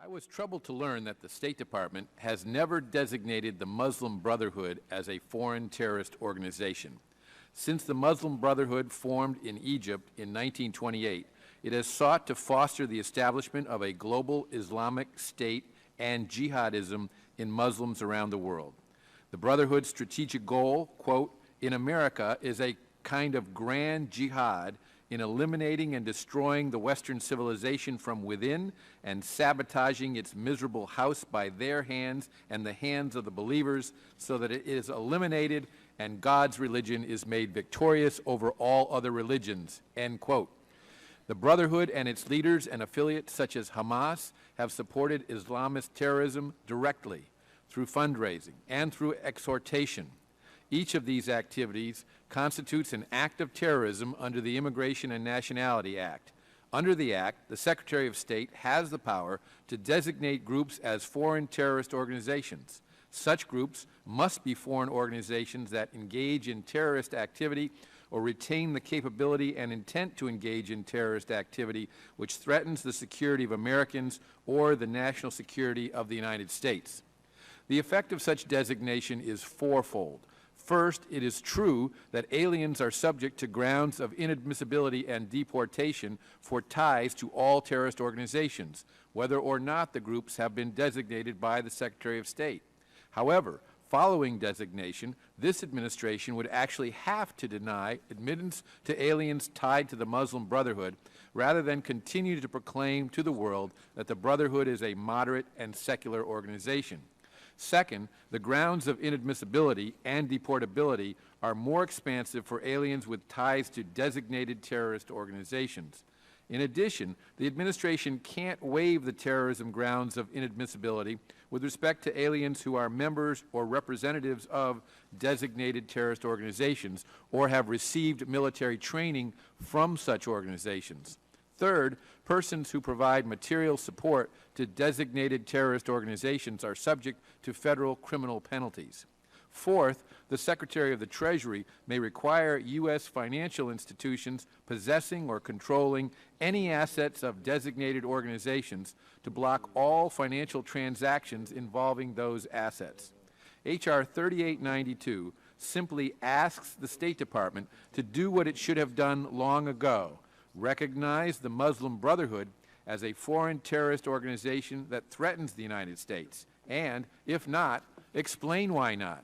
was troubled to learn that the State Department has never designated the Muslim Brotherhood as a foreign terrorist organization. Since the Muslim Brotherhood formed in Egypt in 1928, it has sought to foster the establishment of a global Islamic state and jihadism in Muslims around the world. The Brotherhood's strategic goal, quote, in America is a kind of grand jihad in eliminating and destroying the Western civilization from within and sabotaging its miserable house by their hands and the hands of the believers so that it is eliminated and God's religion is made victorious over all other religions, end quote. The Brotherhood and its leaders and affiliates such as Hamas have supported Islamist terrorism directly through fundraising and through exhortation. Each of these activities constitutes an act of terrorism under the Immigration and Nationality Act. Under the Act, the Secretary of State has the power to designate groups as foreign terrorist organizations. Such groups must be foreign organizations that engage in terrorist activity or retain the capability and intent to engage in terrorist activity which threatens the security of Americans or the national security of the United States. The effect of such designation is fourfold. First, it is true that aliens are subject to grounds of inadmissibility and deportation for ties to all terrorist organizations, whether or not the groups have been designated by the Secretary of State. However, following designation, this administration would actually have to deny admittance to aliens tied to the Muslim Brotherhood rather than continue to proclaim to the world that the Brotherhood is a moderate and secular organization. Second, the grounds of inadmissibility and deportability are more expansive for aliens with ties to designated terrorist organizations. In addition, the administration can't waive the terrorism grounds of inadmissibility with respect to aliens who are members or representatives of designated terrorist organizations or have received military training from such organizations. Third, persons who provide material support to designated terrorist organizations are subject to federal criminal penalties. Fourth, the Secretary of the Treasury may require U.S. financial institutions possessing or controlling any assets of designated organizations to block all financial transactions involving those assets. H.R. 3892 simply asks the State Department to do what it should have done long ago: recognize the Muslim Brotherhood as a foreign terrorist organization that threatens the United States, and, if not, explain why not.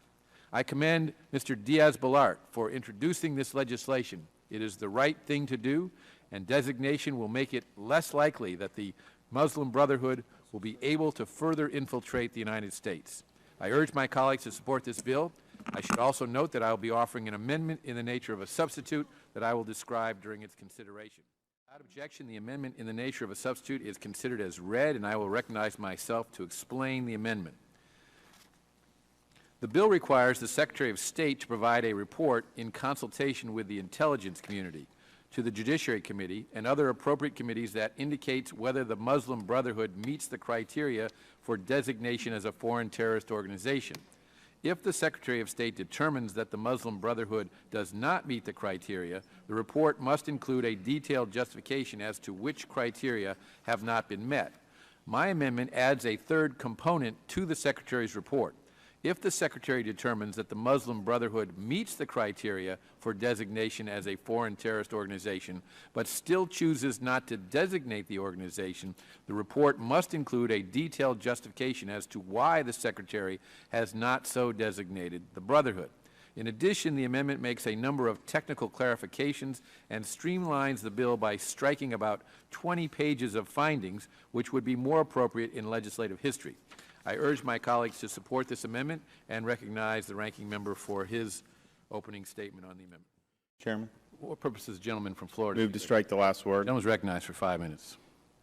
I commend Mr. Diaz-Balart for introducing this legislation. It is the right thing to do, and designation will make it less likely that the Muslim Brotherhood will be able to further infiltrate the United States. I urge my colleagues to support this bill. I should also note that I will be offering an amendment in the nature of a substitute that I will describe during its consideration. Without objection, the amendment in the nature of a substitute is considered as read, and I will recognize myself to explain the amendment. The bill requires the Secretary of State to provide a report in consultation with the intelligence community to the Judiciary Committee and other appropriate committees that indicates whether the Muslim Brotherhood meets the criteria for designation as a foreign terrorist organization. If the Secretary of State determines that the Muslim Brotherhood does not meet the criteria, the report must include a detailed justification as to which criteria have not been met. My amendment adds a third component to the Secretary's report. If the Secretary determines that the Muslim Brotherhood meets the criteria for designation as a foreign terrorist organization, but still chooses not to designate the organization, the report must include a detailed justification as to why the Secretary has not so designated the Brotherhood. In addition, the amendment makes a number of technical clarifications and streamlines the bill by striking about 20 pages of findings, which would be more appropriate in legislative history. I urge my colleagues to support this amendment and recognize the ranking member for his opening statement on the amendment. Chairman. For what purposes, gentleman from Florida? Move to strike the last word. The gentleman is recognized for 5 minutes.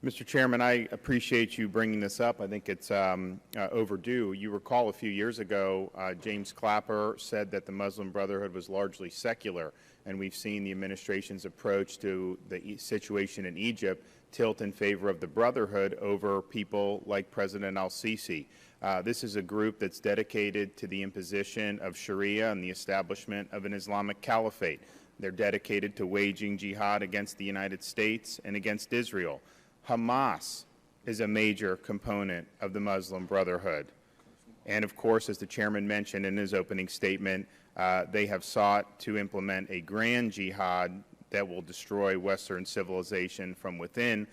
Mr. Chairman, I appreciate you bringing this up. I think it's overdue. You recall a few years ago, James Clapper said that the Muslim Brotherhood was largely secular, and we've seen the administration's approach to the situation in Egypt tilt in favor of the Brotherhood over people like President al-Sisi. This is a group that's dedicated to the imposition of Sharia and the establishment of an Islamic caliphate. They're dedicated to waging jihad against the United States and against Israel. Hamas is a major component of the Muslim Brotherhood. And of course, as the chairman mentioned in his opening statement, they have sought to implement a grand jihad that will destroy Western civilization from within.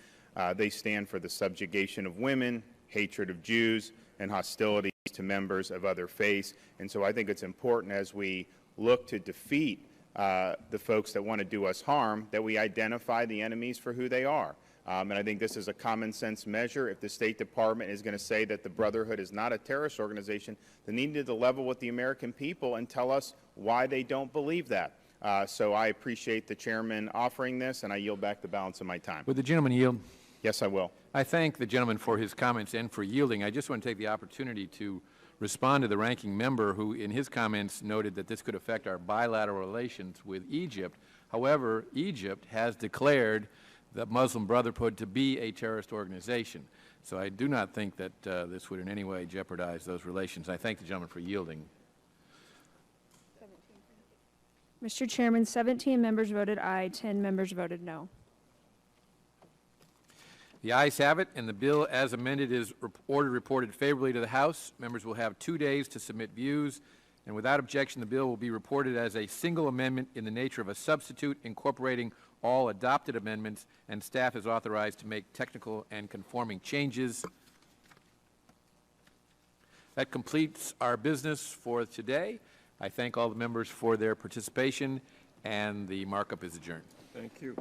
They stand for the subjugation of women, hatred of Jews, and hostility to members of other faiths. And so I think it's important as we look to defeat the folks that want to do us harm, that we identify the enemies for who they are. And I think this is a common sense measure. If the State Department is going to say that the Brotherhood is not a terrorist organization, they need to level with the American people and tell us why they don't believe that. So I appreciate the chairman offering this, and I yield back the balance of my time. Would the gentleman yield? Yes, I will. I thank the gentleman for his comments and for yielding. I just want to take the opportunity to respond to the ranking member who, in his comments, noted that this could affect our bilateral relations with Egypt. However, Egypt has declared the Muslim Brotherhood to be a terrorist organization. So I do not think that this would in any way jeopardize those relations. I thank the gentleman for yielding. Mr. Chairman, 17 members voted aye, 10 members voted no. The ayes have it, and the bill as amended is ordered reported favorably to the House. Members will have 2 days to submit views, and without objection, the bill will be reported as a single amendment in the nature of a substitute incorporating all adopted amendments, and staff is authorized to make technical and conforming changes. That completes our business for today. I thank all the members for their participation, and the markup is adjourned. Thank you.